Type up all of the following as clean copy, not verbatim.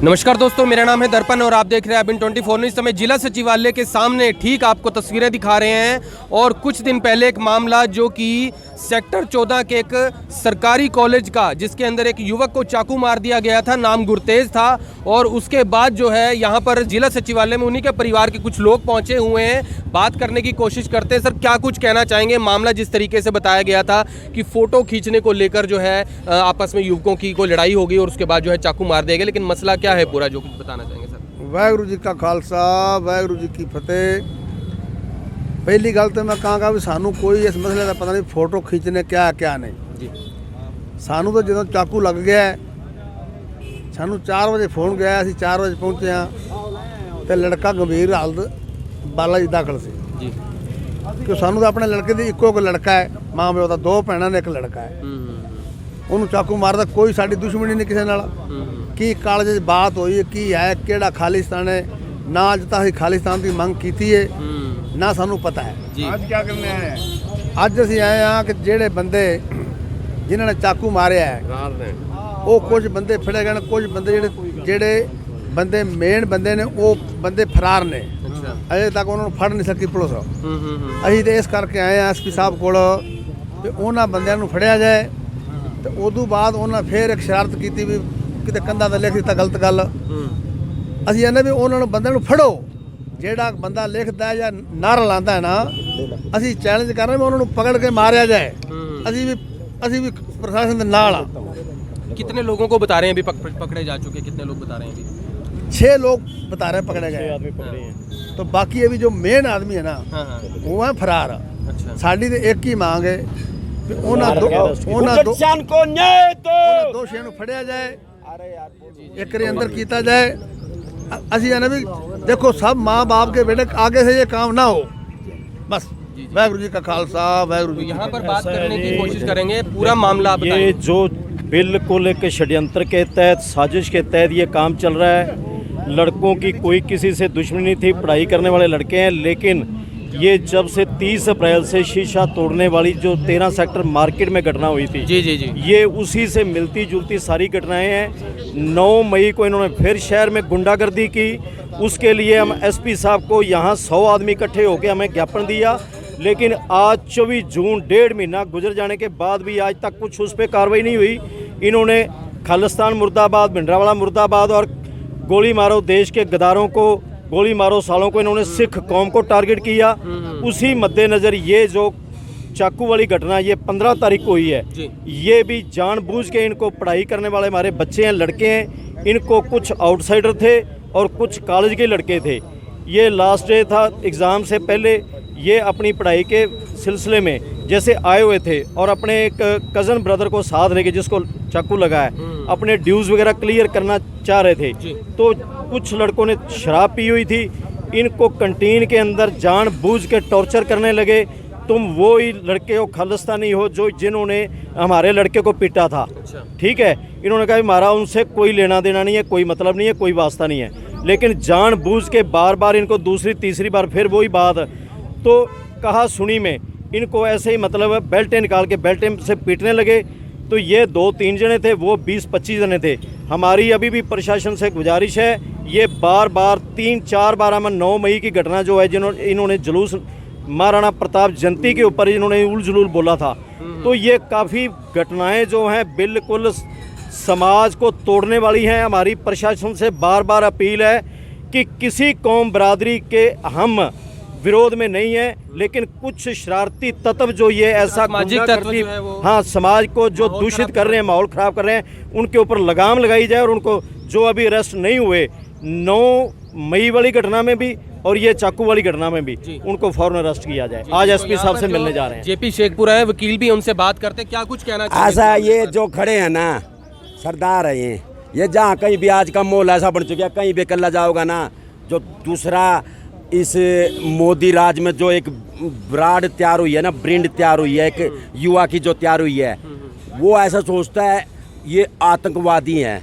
नमस्कार दोस्तों, मेरा नाम है दर्पण और आप देख रहे हैं अबिन 24 इस समय जिला सचिवालय के सामने ठीक आपको तस्वीरें दिखा रहे हैं। और कुछ दिन पहले एक मामला जो कि सेक्टर 14 के एक सरकारी कॉलेज का, जिसके अंदर एक युवक को चाकू मार दिया गया था, नाम गुरतेज था। और उसके बाद जो है यहाँ पर जिला सचिवालय में उन्हीं के परिवार के कुछ लोग पहुँचे हुए हैं, बात करने की कोशिश करते हैं। सर, क्या कुछ कहना चाहेंगे? मामला जिस तरीके से बताया गया था कि फ़ोटो खींचने को लेकर जो है आपस में युवकों की कोई लड़ाई होगी और उसके बाद जो है चाकू मार दिया गया, लेकिन मसला क्या है पूरा, जो कुछ बताना चाहेंगे सर? वाहगुरू जी का खालसा वाहगुरू जी की फतेह। पहली गल तो मैं कहांगा भी सानू कोई इस मसले का पता नहीं, फोटो खींचने क्या है क्या नहीं जी। सानू तो जो चाकू लग गया है, सानू 4 बजे फोन गया, असी 4 बजे पहुंचे हाँ, तो लड़का गंभीर हालत बाला जी दाखल से जी। क्यों सानू तो अपने लड़के की इको लड़का है, माँ प्यो का 2 भैनों ने 1 लड़का है। उन्होंने चाकू मारदा, कोई साड़ी दुश्मनी नहीं किसी नाल। की कालज बात हुई की है, केड़ा खालिस्तान है ना, अज तक असीं खालिस्तान की मंग की है ना, सानू पता है जी। आज क्या करने आए हैं? अज असीं आए हाँ कि जेड़े बंदे जिन्होंने चाकू मारिया है वो कुछ बंदे फड़े गए, कुछ बंदे जेड़े बंदे मेन बंदे ने वो बंदे फरार ने। अजे तक उन्होंने फड़ नहीं सकी पुलिस। असीं तो इस करके आए हैं एसपी साहब कोल कि उन्होंने बंदिਆਂ ਨੂੰ फड़िया जाए। तो उदों बाद उन्होंने फिर एक शरारत की भी किते कंधा ते लिख दिता गलत गल। असीं कहने भी उन्होंने बंदे फड़ो, जेड़ा बंदा लिखता है या नारा लाता है ना, असीं चैलेंज कर रहे हैं उन्होंने पकड़ के मारिया जाए। असीं भी प्रशासन के नाल आ। कितने लोगों को बता रहे हैं अभी पकड़े जा चुके? कितने लोग बता रहे हैं अभी? 6 लोग बता रहे हैं पकड़े गए। तो बाकी अभी जो मेन आदमी है ना वो है फरार। अच्छा। साड़ी तो एक ही मांग है, दोषियों फड़िया जाए, एक अंदर किया जाए। असी भी देखो, सब माँ बाप के बेटे आगे से ये काम ना हो, बस। वाहगुरू जी का खालसा वाहगुरू जी। यहाँ पर बात करने की कोशिश करेंगे, पूरा मामला आप ये जो बिल्कुल एक षड्यंत्र के तहत, साजिश के तहत ये काम चल रहा है। लड़कों की कोई किसी से दुश्मनी नहीं थी, पढ़ाई करने वाले लड़के हैं। लेकिन ये जब से 30 अप्रैल से शीशा तोड़ने वाली जो 13 सेक्टर मार्केट में घटना हुई थी जी जी जी, ये उसी से मिलती जुलती सारी घटनाएं हैं। 9 मई को इन्होंने फिर शहर में गुंडागर्दी की। उसके लिए हम एसपी साहब को यहाँ 100 आदमी इकट्ठे होकर हमें ज्ञापन दिया। लेकिन आज 24 जून 1.5 महीना गुजर जाने के बाद भी आज तक कुछ उस पर कार्रवाई नहीं हुई। इन्होंने खालिस्तान मुर्दाबाद, भिंडरावाला मुर्दाबाद और गोली मारो देश के गद्दारों को, गोली मारो सालों को, इन्होंने सिख कौम को टारगेट किया। उसी मद्देनज़र ये जो चाकू वाली घटना ये 15 तारीख को हुई है, ये भी जानबूझ के इनको पढ़ाई करने वाले हमारे बच्चे हैं, लड़के हैं। इनको कुछ आउटसाइडर थे और कुछ कॉलेज के लड़के थे। ये लास्ट डे था एग्ज़ाम से पहले, ये अपनी पढ़ाई के सिलसिले में जैसे आए हुए थे और अपने एक कज़न ब्रदर को साथ लेके, जिसको चाकू लगा है, अपने ड्यूज़ वगैरह क्लियर करना चाह रहे थे। तो कुछ लड़कों ने शराब पी हुई थी, इनको कंटीन के अंदर जानबूझ के टॉर्चर करने लगे। तुम वो ही लड़के हो, खालिस्तानी हो, जो जिन्होंने हमारे लड़के को पीटा था। ठीक है, इन्होंने कहा हमारा उनसे कोई लेना देना नहीं है, कोई मतलब नहीं है, कोई वास्ता नहीं है। लेकिन जानबूझ के बार बार इनको दूसरी तीसरी बार फिर वही बात, तो कहा सुनी में इनको ऐसे ही मतलब बेल्टें निकाल के बेल्टें से पीटने लगे। तो ये 2-3 जने थे, वो 20-25 जने थे। हमारी अभी भी प्रशासन से गुजारिश है, ये बार बार 3-4 बार हम 9 मई की घटना जो है, इन्होंने जुलूस महाराणा प्रताप जयंती के ऊपर इन्होंने उल जुलूल बोला था। तो ये काफ़ी घटनाएं जो हैं बिल्कुल समाज को तोड़ने वाली हैं। हमारी प्रशासन से बार बार अपील है कि किसी कौम बरादरी के हम विरोध में नहीं है, लेकिन कुछ शरारती तत्व जो ये ऐसा गुंडागर्दी, हाँ, समाज को जो दूषित कर रहे हैं, माहौल ख़राब कर रहे हैं, उनके ऊपर लगाम लगाई जाए। और उनको जो अभी अरेस्ट नहीं हुए 9 मई वाली घटना में भी और ये चाकू वाली घटना में भी, उनको फौरन अरेस्ट किया जाए। आज एसपी साहब से मिलने जा रहे हैं। जेपी शेखपुरा है, वकील भी, उनसे बात करते, क्या कुछ कहना चाहिए? ऐसा ये जो खड़े हैं ना सरदार है, ये जहाँ कहीं भी आज का माहौल ऐसा बन चुका है, कहीं भी कल्ला जाओगा ना, जो दूसरा इस मोदी राज में जो एक ब्रांड तैयार हुई है ना, ब्रांड तैयार हुई है, एक युवा की जो तैयार हुई है, वो ऐसा सोचता है ये आतंकवादी हैं।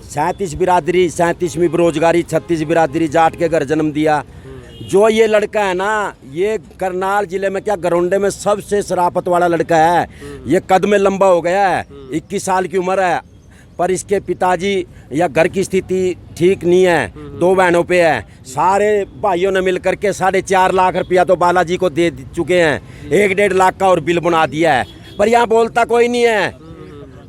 37 बिरादरी, 37वीं बेरोजगारी, 36 बिरादरी जाट के घर जन्म दिया। जो ये लड़का है ना, ये करनाल जिले में क्या गरोंडे में सबसे शराफत वाला लड़का है। ये कद में लंबा हो गया है, 21 साल की उम्र है। पर इसके पिताजी या घर की स्थिति ठीक नहीं है, 2 बहनों पे है। सारे भाइयों ने मिल करके 4.5 लाख रुपया तो बालाजी को दे चुके हैं, 1.5 लाख का और बिल बना दिया है, पर यहाँ बोलता कोई नहीं है।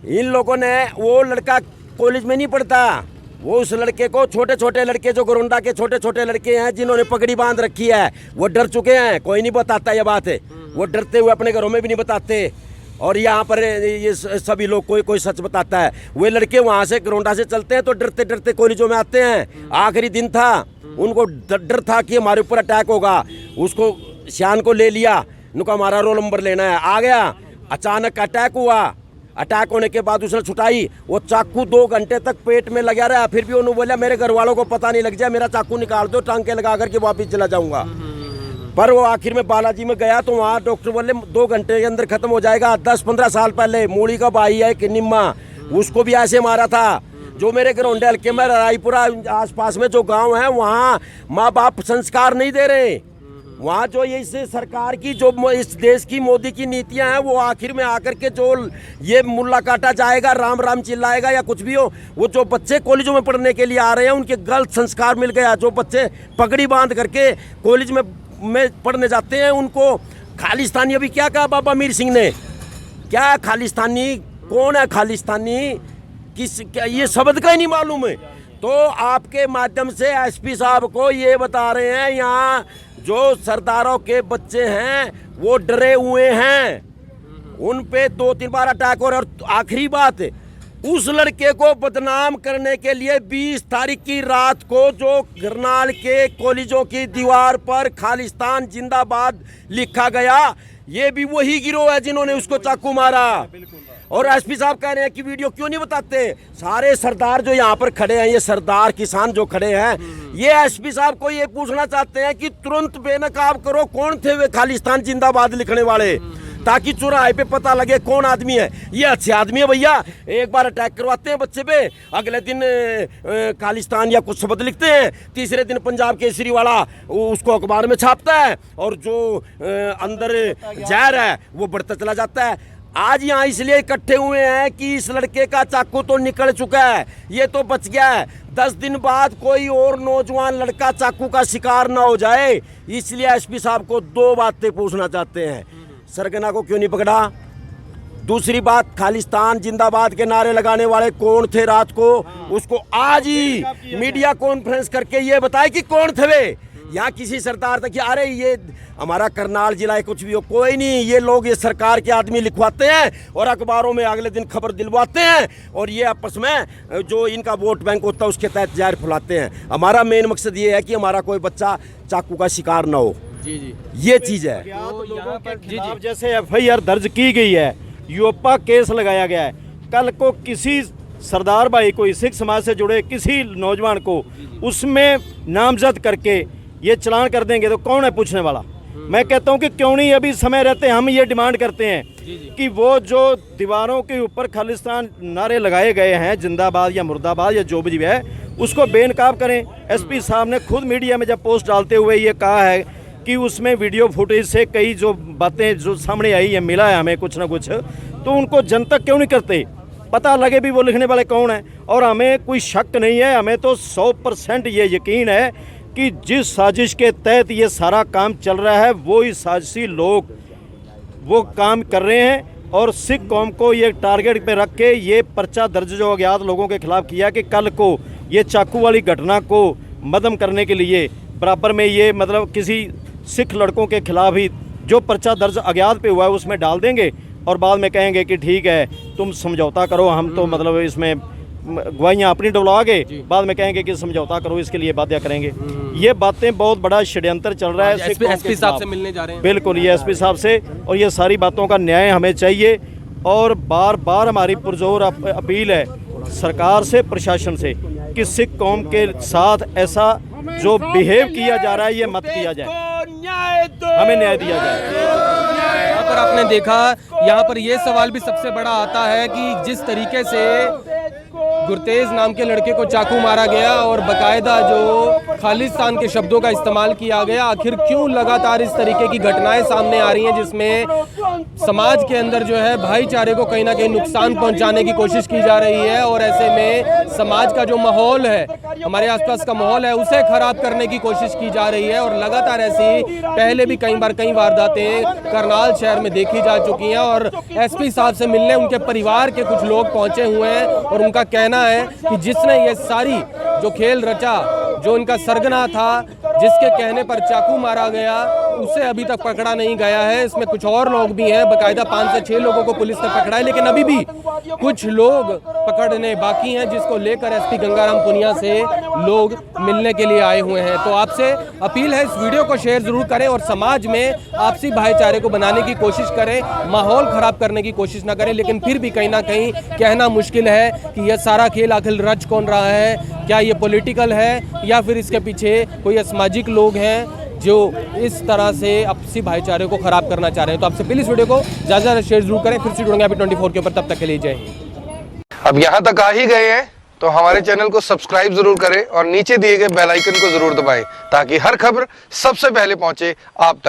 इन लोगों ने, वो लड़का कॉलेज में नहीं पढ़ता, वो उस लड़के को, छोटे छोटे लड़के जो गोरंडा के छोटे छोटे लड़के हैं जिन्होंने पगड़ी बांध रखी है, वो डर चुके हैं, कोई नहीं बताता ये बात है। वो डरते हुए अपने घरों में भी नहीं बताते, और यहाँ पर ये सभी लोग कोई सच बताता है। वे लड़के वहाँ से गोरंडा से चलते हैं तो डरते डरते कॉलेजों में आते हैं। आखिरी दिन था, उनको डर था कि हमारे ऊपर अटैक होगा। उसको श्यान को ले लिया, उनका हमारा रोल नंबर लेना है, आ गया। अचानक अटैक हुआ, अटैक होने के बाद उसने छुटाई, वो चाकू 2 घंटे तक पेट में लगा रहा। फिर भी उन्होंने बोला मेरे घर वालों को पता नहीं लग जाए, मेरा चाकू निकाल दो, टांके लगा करके वापिस चला जाऊंगा। पर वो आखिर में बालाजी में गया तो वहाँ डॉक्टर बोले 2 घंटे के अंदर खत्म हो जाएगा। 10-15 साल पहले मूली का भाई है कि निम्मा, उसको भी ऐसे मारा था। जो मेरे गोरंडे हल्के में रायपुरा आसपास में जो गांव है, वहाँ माँ बाप संस्कार नहीं दे रहे। वहाँ जो ये इस सरकार की, जो इस देश की मोदी की नीतियां हैं, वो आखिर में आकर के जो ये मुल्ला काटा जाएगा, राम राम चिल्लाएगा या कुछ भी हो, वो जो बच्चे कॉलेजों में पढ़ने के लिए आ रहे हैं उनके गलत संस्कार मिल गया। जो बच्चे पगड़ी बांध करके कॉलेज में पढ़ने जाते हैं उनको खालिस्तानी, अभी क्या कहा बाबा मीर सिंह ने, क्या खालिस्तानी, कौन है खालिस्तानी, क्या ये शब्द का ही नहीं मालूम है। तो आपके माध्यम से एसपी साहब को ये बता रहे हैं, यहाँ जो सरदारों के बच्चे हैं वो डरे हुए हैं, उन पे 2-3 बार अटैक हो रहा है। और आखिरी बात, उस लड़के को बदनाम करने के लिए 20 तारीख की रात को जो करनाल के कॉलेजों की दीवार पर खालिस्तान जिंदाबाद लिखा गया, ये भी वही गिरोह है जिन्होंने उसको चाकू मारा। और एसपी साहब कह रहे हैं कि वीडियो क्यों नहीं बताते। सारे सरदार जो यहाँ पर खड़े हैं, ये सरदार किसान जो खड़े हैं, ये एसपी साहब को ये पूछना चाहते हैं कि तुरंत बेनकाब करो कौन थे वे खालिस्तान जिंदाबाद लिखने वाले, ताकि चौराहे पे पता लगे कौन आदमी है। ये अच्छे आदमी है भैया, एक बार अटैक करवाते हैं बच्चे पे, अगले दिन खालिस्तान या कुछ शब्द लिखते हैं, तीसरे दिन पंजाब केसरी वाला उसको अखबार में छापता है, और जो अंदर जहर है वो बढ़ता चला जाता है। आज यहाँ इसलिए इकट्ठे हुए हैं कि इस लड़के का चाकू तो निकल चुका है, ये तो बच गया है। 10 दिन बाद कोई और नौजवान लड़का चाकू का शिकार ना हो जाए, इसलिए एसपी साहब को 2 बातें पूछना चाहते हैं। सरगना को क्यों नहीं पकड़ा? दूसरी बात, खालिस्तान जिंदाबाद के नारे लगाने वाले कौन थे रात को, उसको आज ही मीडिया कॉन्फ्रेंस करके ये बताए कि कौन थे वे। यहाँ किसी सरदार तक, अरे ये हमारा करनाल जिला है, कुछ भी हो, कोई नहीं, ये लोग ये सरकार के आदमी लिखवाते हैं और अखबारों में अगले दिन खबर दिलवाते हैं, और ये आपस में जो इनका वोट बैंक होता है उसके तहत जहर फैलाते हैं। हमारा मेन मकसद ये है कि हमारा कोई बच्चा चाकू का शिकार ना हो। जी, ये चीज़ है। लोगों के खिलाफ जैसे एफआईआर दर्ज की गई है, यूपा केस लगाया गया है, कल को किसी सरदार भाई को, सिख समाज से जुड़े किसी नौजवान को उसमें नामजद करके ये चलान कर देंगे तो कौन है पूछने वाला? मैं कहता हूं कि क्यों नहीं अभी समय रहते हम ये डिमांड करते हैं कि वो जो दीवारों के ऊपर खालिस्तान नारे लगाए गए हैं, जिंदाबाद या मुर्दाबाद या जो भी है, उसको बेनकाब करें। एसपी साहब ने खुद मीडिया में जब पोस्ट डालते हुए ये कहा है कि उसमें वीडियो फुटेज से कई जो बातें जो सामने आई है, मिला है हमें कुछ ना कुछ, तो उनको जनतक क्यों नहीं करते, पता लगे भी वो लिखने वाले कौन है। और हमें कोई शक नहीं है, हमें तो 100% ये यकीन है कि जिस साजिश के तहत ये सारा काम चल रहा है, वो ही साजिशी लोग वो काम कर रहे हैं। और सिख कौम को ये टारगेट पे रख के ये पर्चा दर्ज जो अज्ञात लोगों के खिलाफ किया कि कल को ये चाकू वाली घटना को मदम करने के लिए बराबर में ये मतलब किसी सिख लड़कों के खिलाफ ही जो पर्चा दर्ज अज्ञात पे हुआ है उसमें डाल देंगे, और बाद में कहेंगे कि ठीक है तुम समझौता करो, हम तो मतलब इसमें गवाहियाँ अपनी डुबला के बाद में कहेंगे कि समझौता करो, इसके लिए बाध्य करेंगे। ये बातें बहुत बड़ा षड्यंत्र चल रहा है। एसपी साहब से मिलने जा रहे हैं। बिल्कुल, ये एसपी साहब से, और ये सारी बातों का न्याय हमें चाहिए। और बार बार हमारी पुरजोर अपील है सरकार से, प्रशासन से, कि सिख कौम के साथ ऐसा जो बिहेव किया जा रहा है ये मत किया जाए, हमें न्याय दिया जाए। यहाँ पर आपने देखा, यहाँ पर ये सवाल भी सबसे बड़ा आता है कि जिस तरीके से गुरतेज नाम के लड़के को चाकू मारा गया और बकायदा जो खालिस्तान के शब्दों का इस्तेमाल किया गया। आखिर क्यों लगातार इस तरीके की घटनाएं सामने आ रही हैं जिसमें समाज के अंदर जो है भाईचारे को कहीं ना कहीं नुकसान पहुंचाने की कोशिश की जा रही है, और ऐसे में समाज का जो माहौल है, हमारे आसपास का माहौल है, उसे खराब करने की कोशिश की जा रही है। और लगातार ऐसी पहले भी कई वारदातें करनाल शहर में देखी जा चुकी हैं और एसपी साहब से मिलने उनके परिवार के कुछ लोग पहुंचे हुए हैं और उनका कहना है कि जिसने ये सारी जो खेल रचा, जो इनका सरगना था, जिसके कहने पर चाकू मारा गया, उसे अभी तक पकड़ा नहीं गया है। इसमें कुछ और लोग भी हैं, बकायदा 5 से 6 लोगों को पुलिस ने पकड़ा है, लेकिन अभी भी कुछ लोग पकड़ने बाकी हैं, जिसको लेकर एसपी गंगाराम पुनिया से लोग मिलने के लिए आए हुए हैं। तो आपसे अपील है, इस वीडियो को शेयर जरूर करें और समाज में आपसी भाईचारे को बनाने की कोशिश करें, माहौल खराब करने की कोशिश ना करें। लेकिन फिर भी कहीं ना कहीं कहना मुश्किल है कि यह सारा खेल आखिर रच कौन रहा है, क्या ये पॉलिटिकल है या फिर इसके पीछे कोई असामाजिक लोग हैं जो इस तरह से आपसी भाईचारे को खराब करना चाह रहे हैं। तो आपसे प्लीज वीडियो को ज़्यादा शेयर जरूर करें। फिर से जुड़ेंगे अभी 24 के ऊपर, तब तक के लिए जय हिंद। अब यहाँ तक आ ही गए हैं तो हमारे चैनल को सब्सक्राइब जरूर करें और नीचे दिए गए बेल आइकन को जरूर दबाएं ताकि हर खबर सबसे पहले पहुंचे आप तक।